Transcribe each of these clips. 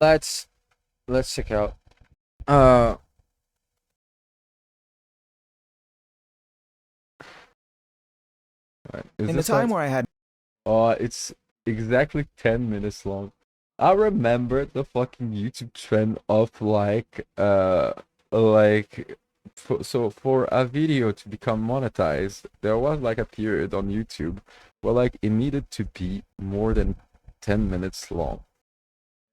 let's check out. Uh, is In a this time like? where I had It's exactly 10 minutes long. I remember the fucking YouTube trend of like so for a video to become monetized, there was like a period on YouTube where like it needed to be more than 10 minutes long.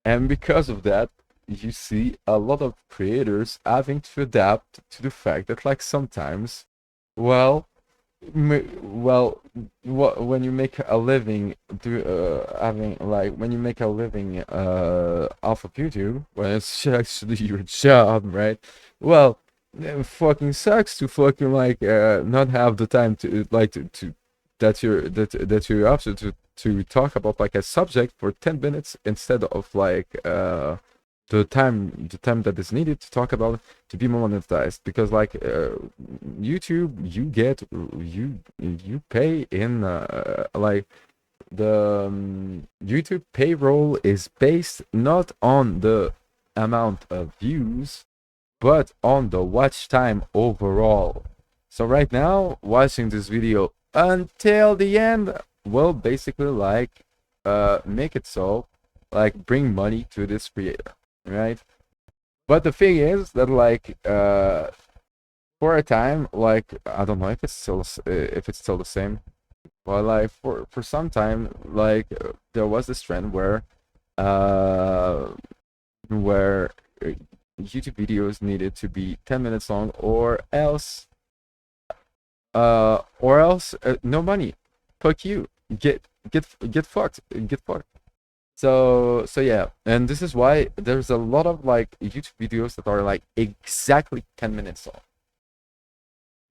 And because of that, you see a lot of creators having to adapt to the fact that like sometimes, well, well, when you make a living do having like when you make a living off of YouTube, when it's actually your job, right? Well, it fucking sucks to fucking like not have the time to like to that you have to talk about like a subject for 10 minutes instead of like the time that is needed to talk about it to be monetized, because like YouTube, you pay in like the YouTube payroll is based not on the amount of views but on the watch time overall. So right now, watching this video until the end will basically like make it so like bring money to this creator, right? But the thing is that like for a time, like I don't know if it's still the same, but like for some time, like there was this trend uh where YouTube videos needed to be 10 minutes long, or else no money. Fuck you. Get fucked. Get fucked. So yeah, and this is why there's a lot of like YouTube videos that are like exactly 10 minutes long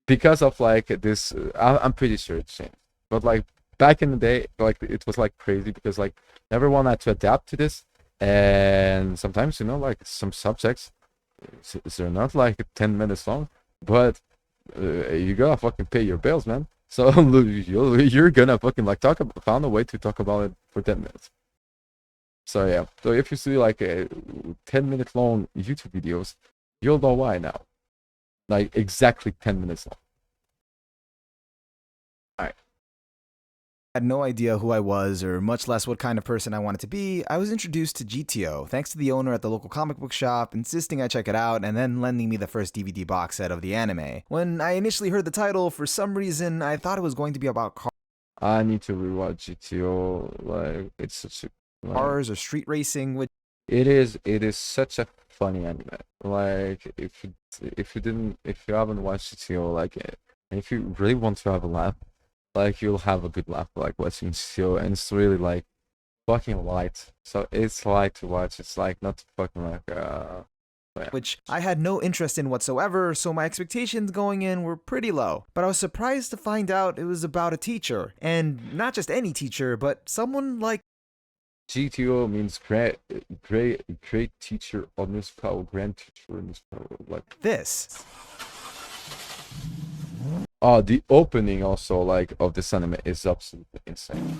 because of like this. I'm pretty sure it's changed, but like back in the day, like it was like crazy because like everyone had to adapt to this, and sometimes like some subjects, they're not like 10 minutes long, but you gotta fucking pay your bills, man. So you're gonna fucking like found a way to talk about it for 10 minutes. So yeah, so if you see like a 10-minute long YouTube videos, you'll know why now. Like exactly 10 minutes long. All right. had no idea who I was or much less what kind of person I wanted to be, I was introduced to GTO thanks to the owner at the local comic book shop insisting I check it out and then lending me the first DVD box set of the anime. When I initially heard the title, for some reason I thought it was going to be about I need to rewatch GTO. Like it's such a like cars or street racing, which it is such a funny anime. Like if you haven't watched GTO, like and if you really want to have a laugh, like you'll have a good laugh like watching GTO, and it's really like fucking light. So it's light to watch. It's like not fucking like yeah. which I had no interest in whatsoever, so my expectations going in were pretty low. But I was surprised to find out it was about a teacher, and not just any teacher, but someone like GTO means great teacher on this power, grand teacher on this power. Like this. the opening also like of this anime is absolutely insane.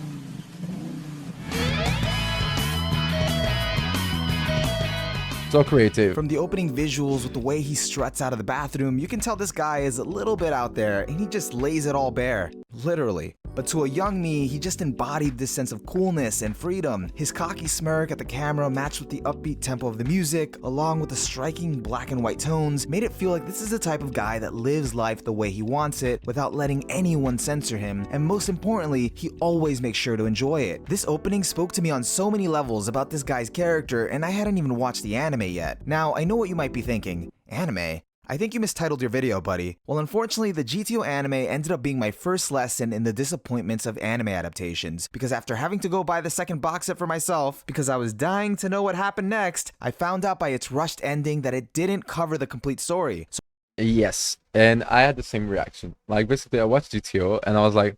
So creative. From the opening visuals with the way he struts out of the bathroom, you can tell this guy is a little bit out there and he just lays it all bare. Literally. But to a young me, he just embodied this sense of coolness and freedom. His cocky smirk at the camera matched with the upbeat tempo of the music, along with the striking black and white tones, made it feel like this is the type of guy that lives life the way he wants it without letting anyone censor him, and most importantly, he always makes sure to enjoy it. This opening spoke to me on so many levels about this guy's character, and I hadn't even watched the anime yet. Now, I know what you might be thinking. Anime? I think you mistitled your video, buddy. Well, unfortunately, the GTO anime ended up being my first lesson in the disappointments of anime adaptations, because after having to go buy the second box set for myself, because I was dying to know what happened next, I found out by its rushed ending that it didn't cover the complete story. So Yes, and I had the same reaction. Like basically, I watched GTO and I was like,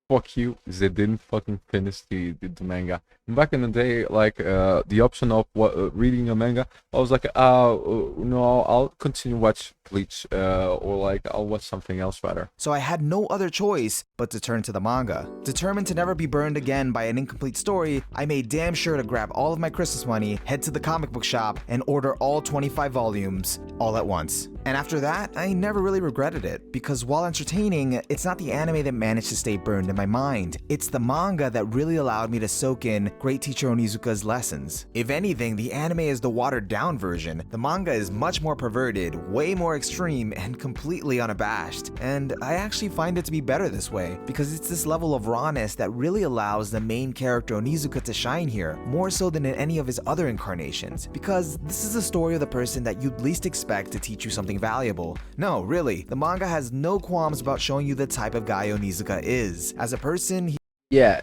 "Fuck you!" They didn't fucking finish the manga. back in the day, like the option of what reading a manga, I was like, no, I'll continue watch Bleach, or like I'll watch something else rather. So I had no other choice but to turn to the manga. Determined to never be burned again by an incomplete story, I made damn sure to grab all of my Christmas money, head to the comic book shop, and order all 25 volumes all at once. And after that, I never really regretted it, because while entertaining, it's not the anime that managed to stay burned in my mind. It's the manga that really allowed me to soak in great teacher Onizuka's lessons. If anything, the anime is the watered down version. The manga is much more perverted, way more extreme, and completely unabashed. And I actually find it to be better this way, because it's this level of rawness that really allows the main character Onizuka to shine here, more so than in any of his other incarnations. Because this is the story of the person that you'd least expect to teach you something valuable. No, really, the manga has no qualms about showing you the type of guy Onizuka is. As a person, Yeah,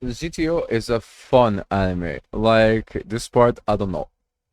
GTO is a fun anime. Like this part, I don't know.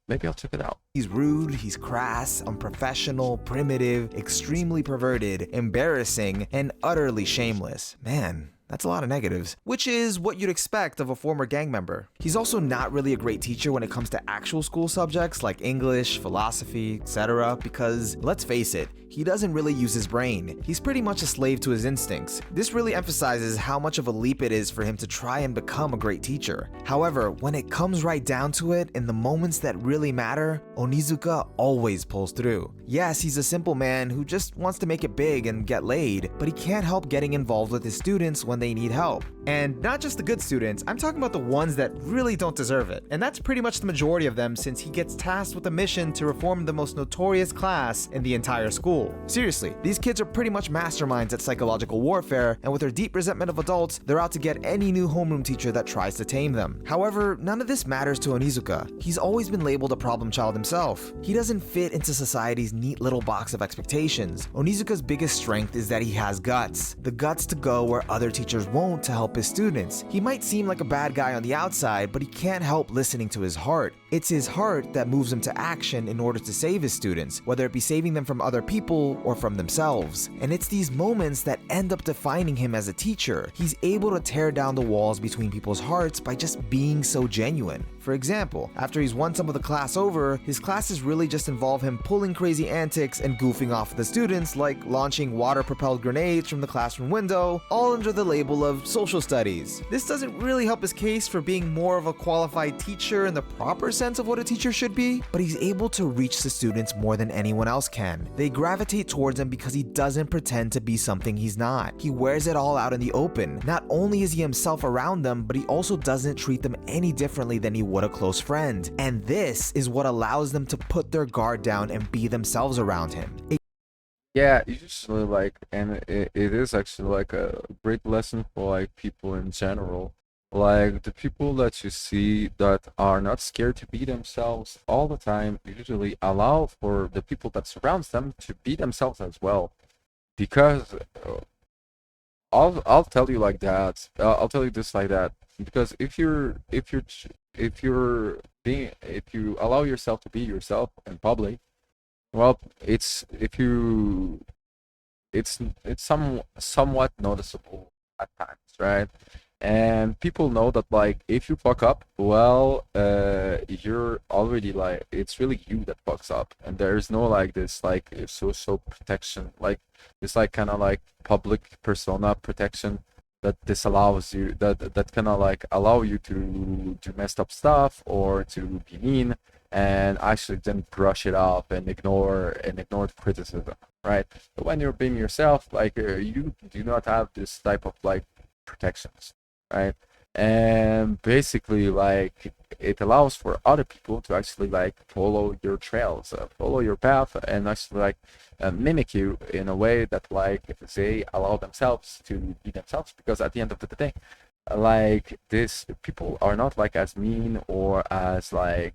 Maybe I'll check it out. he's rude, he's crass, unprofessional, primitive, extremely perverted, embarrassing, and utterly shameless. Man, that's a lot of negatives, which is what you'd expect of a former gang member. He's also not really a great teacher when it comes to actual school subjects like English, philosophy, etc. because, let's face it, he doesn't really use his brain. He's pretty much a slave to his instincts. This really emphasizes how much of a leap it is for him to try and become a great teacher. However, when it comes right down to it, in the moments that really matter, Onizuka always pulls through. Yes, he's a simple man who just wants to make it big and get laid, but he can't help getting involved with his students when they need help. And not just the good students, I'm talking about the ones that really don't deserve it. And that's pretty much the majority of them, since he gets tasked with a mission to reform the most notorious class in the entire school. Seriously, these kids are pretty much masterminds at psychological warfare, and with their deep resentment of adults, they're out to get any new homeroom teacher that tries to tame them. However, none of this matters to Onizuka. He's always been labeled a problem child himself. He doesn't fit into society's neat little box of expectations. Onizuka's biggest strength is that he has guts. The guts to go where other teachers won't to help his students. He might seem like a bad guy on the outside, but he can't help listening to his heart. It's his heart that moves him to action in order to save his students, whether it be saving them from other people or from themselves. And it's these moments that end up defining him as a teacher. He's able to tear down the walls between people's hearts by just being so genuine. For example, after he's won some of the class over, his classes really just involve him pulling crazy antics and goofing off with the students, like launching water-propelled grenades from the classroom window, all under the label of social studies. This doesn't really help his case for being more of a qualified teacher in the proper sense of what a teacher should be, but he's able to reach the students more than anyone else can. They gravitate towards him because he doesn't pretend to be something he's not. He wears it all out in the open. Not only is he himself around them, but he also doesn't treat them any differently than he would a close friend. And this is what allows them to put their guard down and be themselves around him. Yeah, usually like, and it is actually like a great lesson for like people in general. Like the people that you see that are not scared to be themselves all the time usually allow for the people that surrounds them to be themselves as well. Because I'll tell you like that. I'll tell you this like that. Because if you allow yourself to be yourself in public, well, it's somewhat noticeable at times, right? And people know that like if you fuck up, well, you're already like it's really you that fucks up, and there's no like this like social protection, like it's like kind of like public persona protection that disallows you that kind of like allow you to do messed up stuff or to be mean and actually then brush it off and ignore the criticism, right? But when you're being yourself, like you do not have this type of like protections, right? And basically like it allows for other people to actually like follow your trails, follow your path, and actually like mimic you in a way that like they allow themselves to be themselves, because at the end of the day, like this people are not like as mean or as like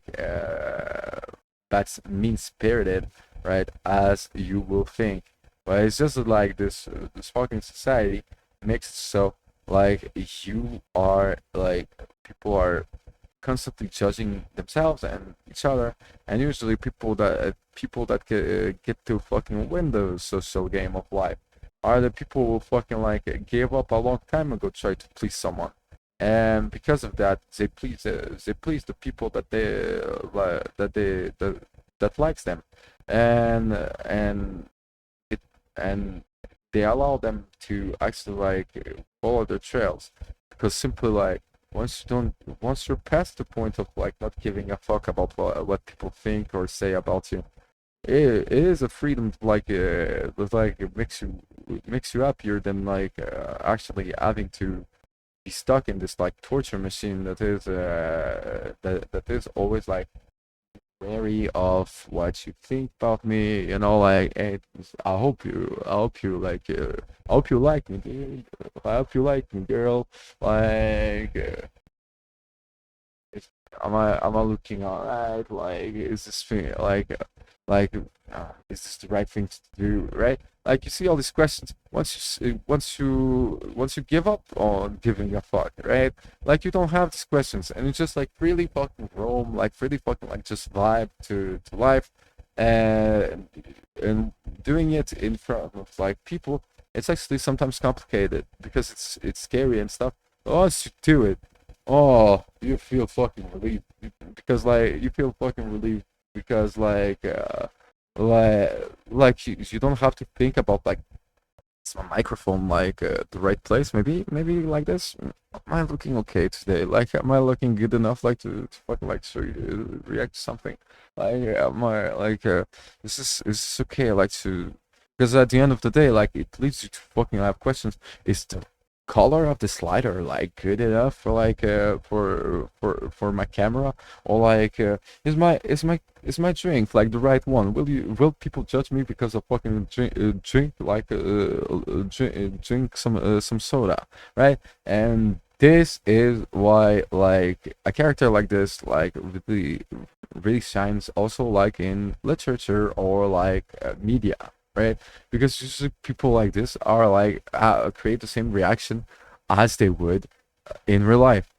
that's mean spirited, right, as you will think. But it's just like this fucking society makes it so like you are like people are constantly judging themselves and each other, and usually people that get to fucking win the social game of life are the people who fucking like gave up a long time ago try to please someone. and because of that, they please the people that that likes them, and it and they allow them to actually like follow their trails, because simply like once you're past the point of like not giving a fuck about what people think or say about you, it is a freedom to like it makes you happier than like actually having to be stuck in this like torture machine that is always like wary of what you think about me, like, hey, I hope you like me, dude. I hope you like me, girl. Like, is, am I looking alright? Like, is this thing like is this the right thing to do? Right? Like, you see all these questions. Once you give up on giving a fuck, right? Like, you don't have these questions, and you just like really fucking roam, like really fucking like just vibe to life, and and doing it in front of like people. It's actually sometimes complicated because it's scary and stuff. Once you do it, oh, you feel fucking relieved, because like you feel fucking relieved because you don't have to think about like, is my microphone like the right place? Maybe like this. Am I looking okay today? Like, am I looking good enough like to fucking like show you react to something? Like, am I like is this okay? Like, to, because at the end of the day, like, it leads you to fucking have questions. Is the color of the slider like good enough for like for my camera, or like is my drink like the right one? Will people judge me because I fucking drink some soda, right? And this is why like a character like this like really shines also like in literature or like media, right? Because usually people like this are like create the same reaction as they would in real life,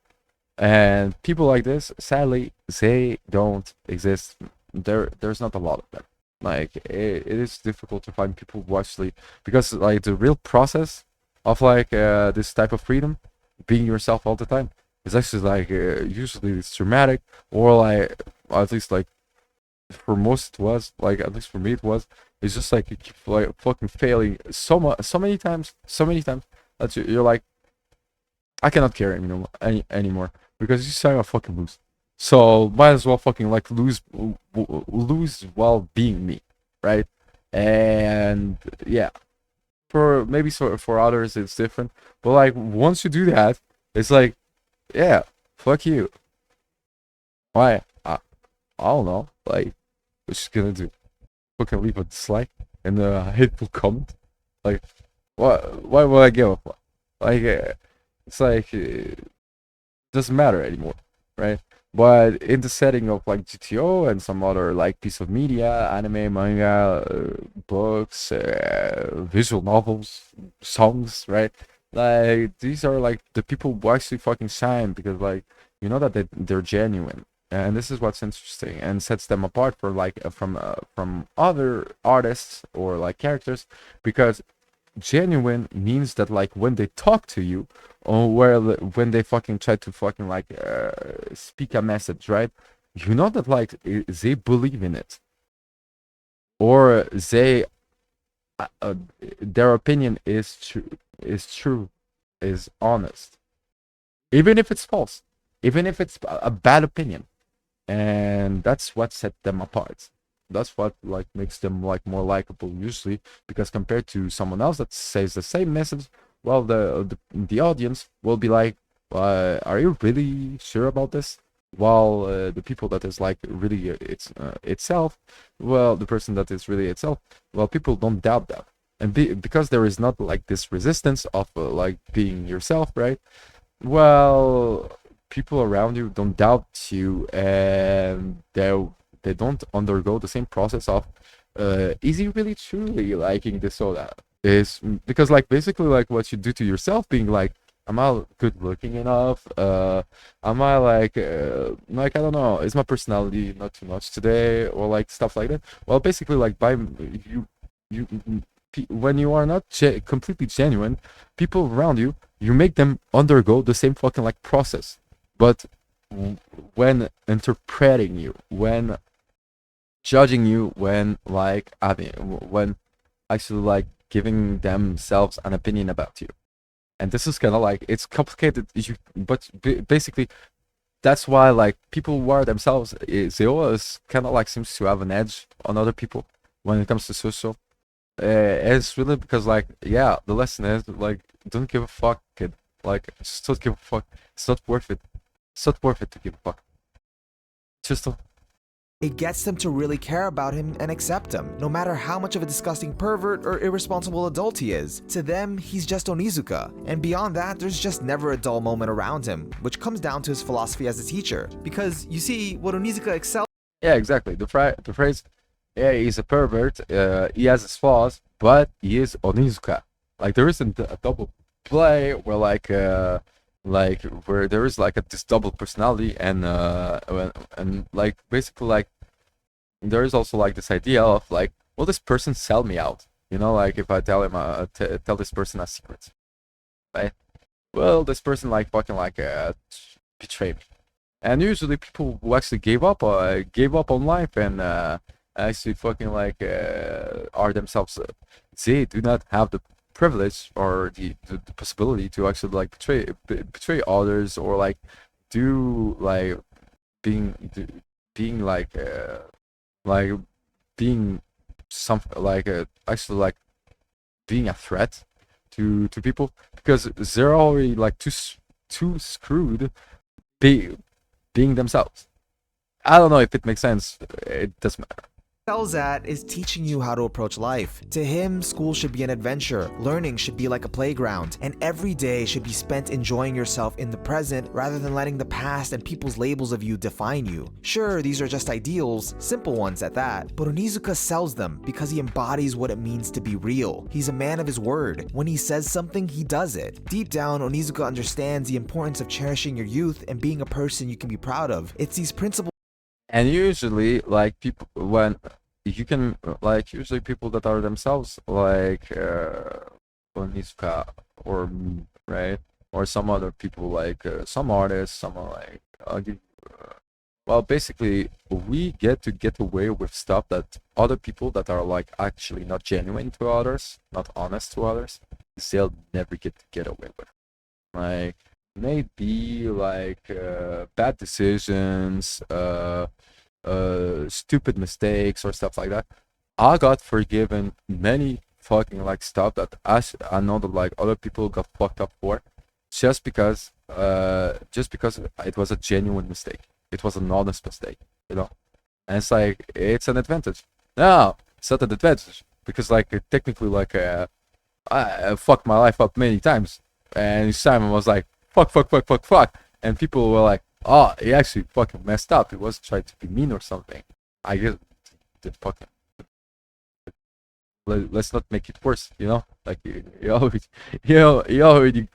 and people like this, sadly, they don't exist. There's not a lot of them. Like, it is difficult to find people who actually, because like the real process of like this type of freedom, being yourself all the time, is actually like usually it's dramatic, or like at least like for most it was, like at least for me it was. It's just like you keep like fucking failing so many times that you're like, I cannot care anymore, because you say I fucking lose. So might as well fucking like lose while being me, right? And yeah, for maybe for others it's different, but like once you do that, it's like, yeah, fuck you. Why? I don't know. Like, what you gonna do? Fucking leave a dislike and a hateful comment? Like, what? Why would I give a fuck? Like, it's like doesn't matter anymore, right? But in the setting of like GTO and some other like piece of media, anime, manga, books, visual novels, songs, right? Like, these are like the people who actually fucking shine, because like you know that they're genuine, and this is what's interesting and sets them apart for like from other artists or like characters, because genuine means that like when they talk to you, or when they fucking try to fucking like speak a message, right? You know that like they believe in it, or they their opinion is true, is honest, even if it's false, even if it's a bad opinion. And that's what set them apart. That's what like makes them like more likable usually, because compared to someone else that says the same message, well, the audience will be like, are you really sure about this? While the people that is like really itself, well, the person that is really itself, well, people don't doubt that. And because there is not like this resistance of like being yourself, right? Well, people around you don't doubt you, and they don't undergo the same process of is he really truly liking this or that? Is because like basically like what you do to yourself, being like, am I good looking enough? Am I like I don't know, is my personality not too much today, or like stuff like that? Well, basically like by you when you are not completely genuine, people around you you make them undergo the same fucking like process. But when interpreting you, when judging you, when like having, when actually like giving themselves an opinion about you, and this is kind of like it's complicated. But basically, that's why like people who are themselves, they always kind of like seems to have an edge on other people when it comes to social. It's really because like yeah, the lesson is like don't give a fuck, kid. Like just don't give a fuck. It's not worth it. It's not worth it to give a fuck. Just don't. It gets them to really care about him and accept him, no matter how much of a disgusting pervert or irresponsible adult he is. To them, he's just Onizuka, and beyond that, there's just never a dull moment around him, which comes down to his philosophy as a teacher. Because, you see, what Onizuka excels Yeah, exactly. The phrase, yeah, he's a pervert. He has his flaws, but he is Onizuka. Like there isn't a double play where like where there is like this double personality and like basically like there is also like this idea of like, will this person sell me out? You know, like if I tell him tell this person a secret, right? Well, this person like fucking like betray me. And usually people who actually gave up on life and actually fucking like are themselves, they do not have the privilege or the possibility to actually like betray others or like do like being like being something like actually like being a threat to people because they're already like too screwed be, being themselves. I don't know if it makes sense. It doesn't matter. at is teaching you how to approach life. To him, school should be an adventure, learning should be like a playground, and every day should be spent enjoying yourself in the present rather than letting the past and people's labels of you define you. Sure, these are just ideals, simple ones at that, but Onizuka sells them because he embodies what it means to be real. He's a man of his word. When he says something, he does it. Deep down, Onizuka understands the importance of cherishing your youth and being a person you can be proud of. It's these principles. And usually, like people when you can like usually people that are themselves like Onizuka or me, right, or some other people like some artists, some are like I'll give well, basically, we get away with stuff that other people that are like actually not genuine to others, not honest to others, they'll never get away with. Like maybe like bad decisions, stupid mistakes or stuff like that. I got forgiven many fucking like stuff that I know that like other people got fucked up for, just because it was a genuine mistake. It was an honest mistake, you know. And it's like it's an advantage. No, it's not an advantage because like technically like I fucked my life up many times, and each time I was like fuck, and people were like, oh, he actually fucking messed up. He was trying to be mean or something. I just did fucking. Let's not make it worse, you know. Like you already, you already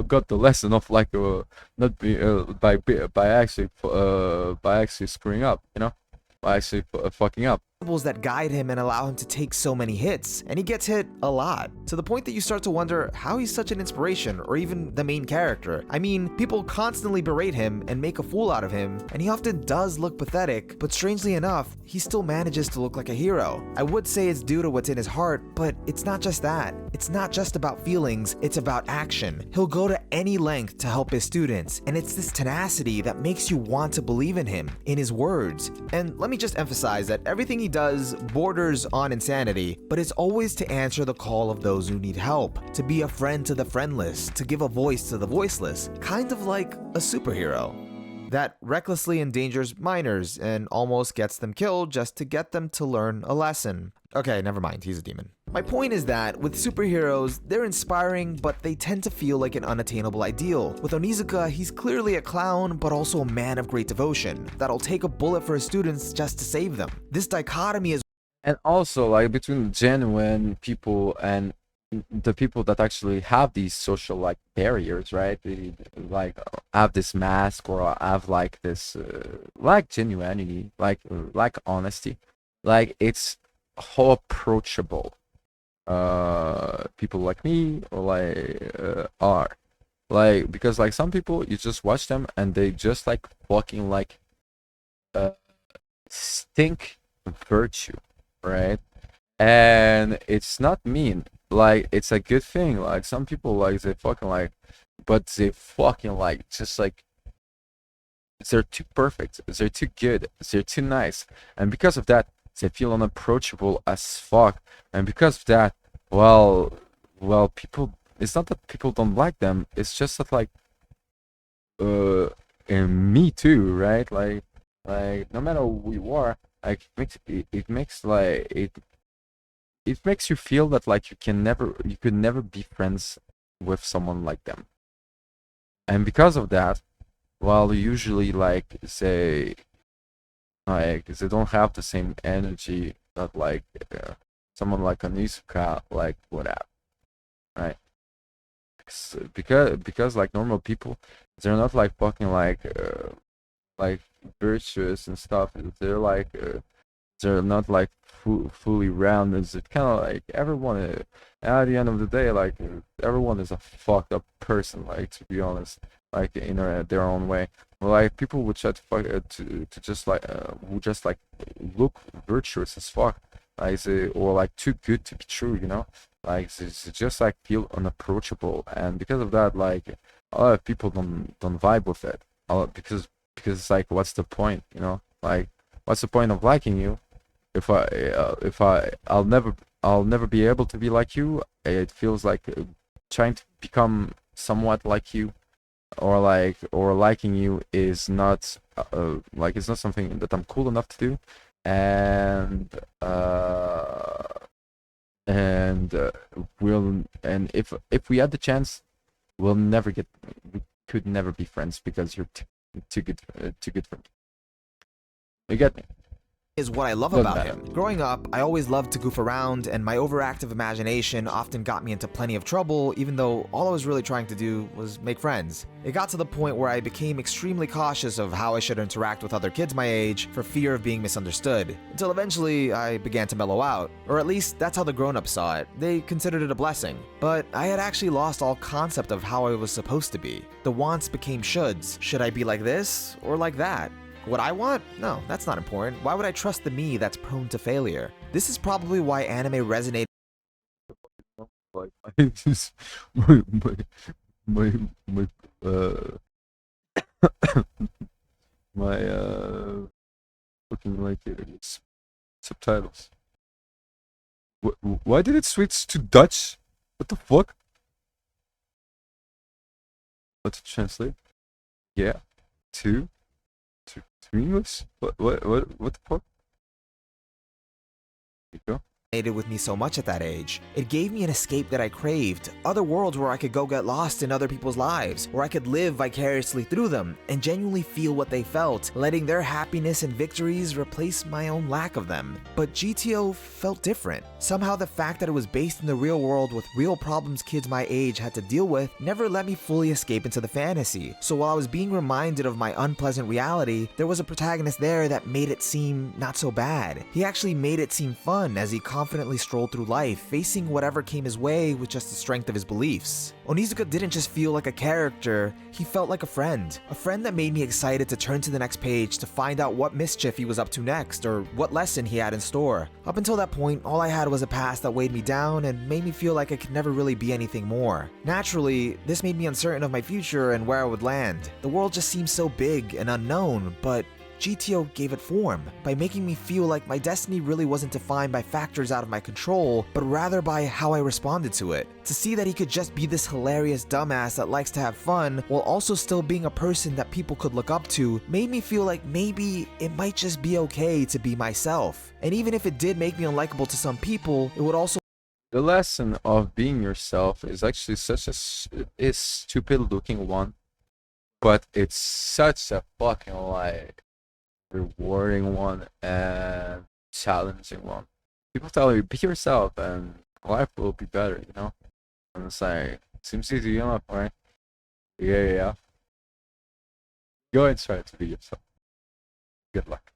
got the lesson of like not be by actually screwing up, you know, by actually fucking up. That guide him and allow him to take so many hits, and he gets hit a lot, to the point that you start to wonder how he's such an inspiration or even the main character. I mean, people constantly berate him and make a fool out of him, and he often does look pathetic, but strangely enough, he still manages to look like a hero. I would say it's due to what's in his heart, but it's not just that. It's not just about feelings, it's about action. He'll go to any length to help his students, and it's this tenacity that makes you want to believe in him, in his words. And let me just emphasize that everything he does borders on insanity, but it's always to answer the call of those who need help, to be a friend to the friendless, to give a voice to the voiceless, kind of like a superhero that recklessly endangers minors and almost gets them killed just to get them to learn a lesson. Okay, never mind, he's a demon. My point is that with superheroes, they're inspiring, but they tend to feel like an unattainable ideal. With Onizuka, he's clearly a clown, but also a man of great devotion, that'll take a bullet for his students just to save them. This dichotomy is And also like between genuine people and the people that actually have these social like barriers, right? They like have this mask or have like this like genuinity, like honesty, like it's how approachable people like me or like are. Like, because like some people, you just watch them and they just like fucking like uh stink virtue, right? And it's not mean, like it's a good thing. Like some people, like they fucking like, but they fucking like just like they're too perfect, they're too good, they're too nice, and because of that they feel unapproachable as fuck. And because of that, well, people, it's not that people don't like them, it's just that like uh and me too, right? Like no matter who you are, like it makes like it makes you feel that like you could never be friends with someone like them. And because of that, well, usually like say like they don't have the same energy that like someone like a Nizuka like would have, right? Because like normal people, they're not like fucking like virtuous and stuff. They're like they're not like fully rounded. It's kind of like everyone at the end of the day, like everyone is a fucked up person, like to be honest, like in their own way. Well, like people would try to to just like who just like look virtuous as fuck, like they, or like too good to be true, you know, like they just like feel unapproachable. And because of that, like a lot of people don't vibe with it, because it's like, what's the point, you know, like what's the point of liking you if I'll never be able to be like you. It feels like trying to become somewhat like you, or liking you is not like it's not something that I'm cool enough to do. And and we'll and if we had the chance, we could never be friends because you're too good for me. You get me? Is what I love Doesn't about matter. him. Growing up, I always loved to goof around, and my overactive imagination often got me into plenty of trouble, even though all I was really trying to do was make friends. It got to the point where I became extremely cautious of how I should interact with other kids my age for fear of being misunderstood, until eventually I began to mellow out. Or at least that's how the grown-ups saw it. They considered it a blessing. But I had actually lost all concept of how I was supposed to be. The wants became shoulds. Should I be like this or like that? What I want? No, that's not important. Why would I trust the me that's prone to failure? This is probably why anime resonated. Like I just my my uh my fucking like it's subtitles. Why did it switch to Dutch? What the fuck? Let's translate. Yeah, to to English. What the fuck? There you go. With me so much at that age. It gave me an escape that I craved, other worlds where I could go get lost in other people's lives, where I could live vicariously through them and genuinely feel what they felt, letting their happiness and victories replace my own lack of them. But GTO felt different. Somehow the fact that it was based in the real world with real problems kids my age had to deal with never let me fully escape into the fantasy. So while I was being reminded of my unpleasant reality, there was a protagonist there that made it seem not so bad. He actually made it seem fun as he confidently strolled through life, facing whatever came his way with just the strength of his beliefs. Onizuka didn't just feel like a character, he felt like a friend that made me excited to turn to the next page to find out what mischief he was up to next, or what lesson he had in store. Up until that point, all I had was a past that weighed me down and made me feel like I could never really be anything more. Naturally, this made me uncertain of my future and where I would land. The world just seemed so big and unknown, but GTO gave it form by making me feel like my destiny really wasn't defined by factors out of my control, but rather by how I responded to it. To see that he could just be this hilarious dumbass that likes to have fun while also still being a person that people could look up to made me feel like maybe it might just be okay to be myself. And even if it did make me unlikable to some people, it would also. The lesson of being yourself is actually such a stupid looking one, but it's such a fucking like rewarding one and challenging one. People tell you be yourself and life will be better, you know? And it's like, seems easy enough, right? Yeah. Go and try to be yourself. Good luck.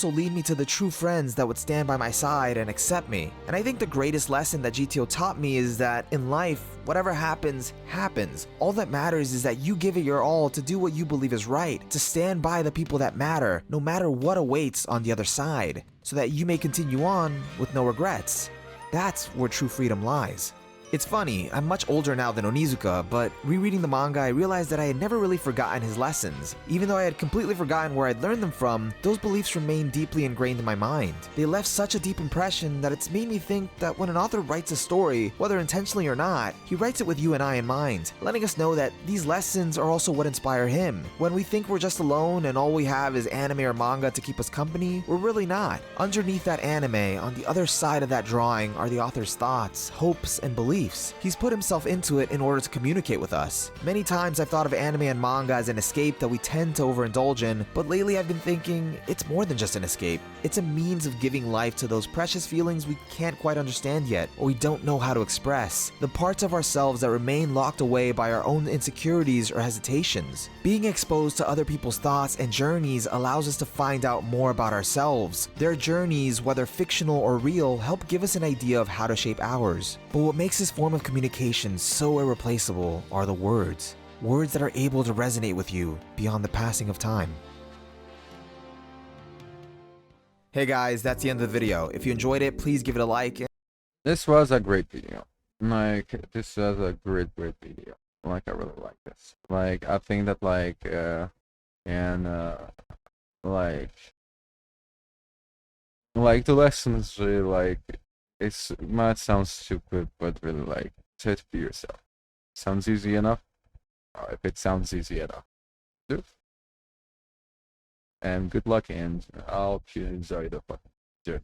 also lead me to the true friends that would stand by my side and accept me. And I think the greatest lesson that GTO taught me is that in life, whatever happens, happens. All that matters is that you give it your all to do what you believe is right, to stand by the people that matter, no matter what awaits on the other side, so that you may continue on with no regrets. That's where true freedom lies. It's funny, I'm much older now than Onizuka, but rereading the manga I realized that I had never really forgotten his lessons. Even though I had completely forgotten where I'd learned them from, those beliefs remained deeply ingrained in my mind. They left such a deep impression that it's made me think that when an author writes a story, whether intentionally or not, he writes it with you and I in mind, letting us know that these lessons are also what inspire him. When we think we're just alone and all we have is anime or manga to keep us company, we're really not. Underneath that anime, on the other side of that drawing, are the author's thoughts, hopes, and beliefs. He's put himself into it in order to communicate with us. Many times I've thought of anime and manga as an escape that we tend to overindulge in, but lately I've been thinking it's more than just an escape. It's a means of giving life to those precious feelings we can't quite understand yet, or we don't know how to express. The parts of ourselves that remain locked away by our own insecurities or hesitations. Being exposed to other people's thoughts and journeys allows us to find out more about ourselves. Their journeys, whether fictional or real, help give us an idea of how to shape ours. But what makes this form of communication so irreplaceable are the words. Words that are able to resonate with you beyond the passing of time. Hey guys, that's the end of the video. If you enjoyed it, please give it a like. This was a great video. Like, this was a great video. Like, I really like this. Like, I think that like like the lessons really like it might sound stupid, but really like say it for yourself. Sounds easy enough? If it sounds easy enough, do it. And good luck, and I hope you enjoy the fucking journey.